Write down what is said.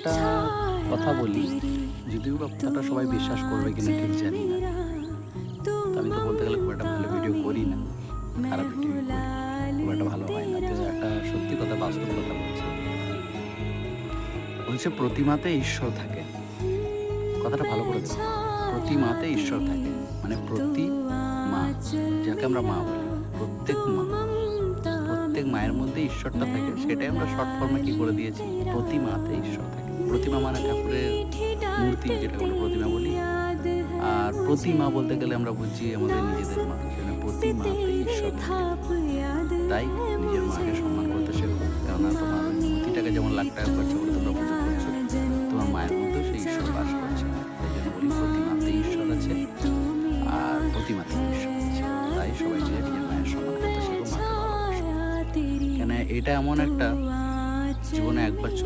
একটা কথা বলি, যদিও বা কথাটা সবাই বিশ্বাস করবে কিনা ঠিক জানি না। তো আমি তো বলতে গেলে খুব একটা ভালো ভিডিও করি না, খারাপ ভিডিও করি, খুব একটা ভালো হয় না। তো একটা সত্যি কথা, বাস্তব কথা বলছি। বলছে প্রতিমাতে ঈশ্বর থাকে। কথাটা ভালো করে দেখুন। প্রতিমাতে ঈশ্বর থাকে। মানে প্রতিমা, যাকে আমরা মা বলি। প্রত্যেক মা, প্রত্যেক মায়ের মধ্যে ঈশ্বরটা থাকে। সেটাই আমরা শর্ট ফর্মে কি করে দিয়েছি? প্রতিমাতে ঈশ্বর থাকে। প্রতিমা মানে ঠাকুরের মূর্তি, যেটাকে আমরা প্রতিমা বলি। আর প্রতিমা বলতে গেলে আমরা বুঝি আমাদের নিজেদের মা। সেখানে প্রতিমাতে ঈশ্বর থাকে। তাই নিজের মাকে সম্মান করতে শেখো। কেননা তোমার ওই মূর্তিটাকে যেমন লাখ টাকা খরচা করে তোমরা পুজো করছো, তোমার মায়ের মধ্যেও সেই ঈশ্বর বাস করছে। তাই জন্য বলি প্রতিমাতে ঈশ্বর আছে, আর প্রতিমাতে ঈশ্বর আছে। তাই সবাই মিলে নিজের মায়ের সম্মান করতে শেখো, মাকে ভালোবাসো। কেন এটা এমন একটা জীবনে একবার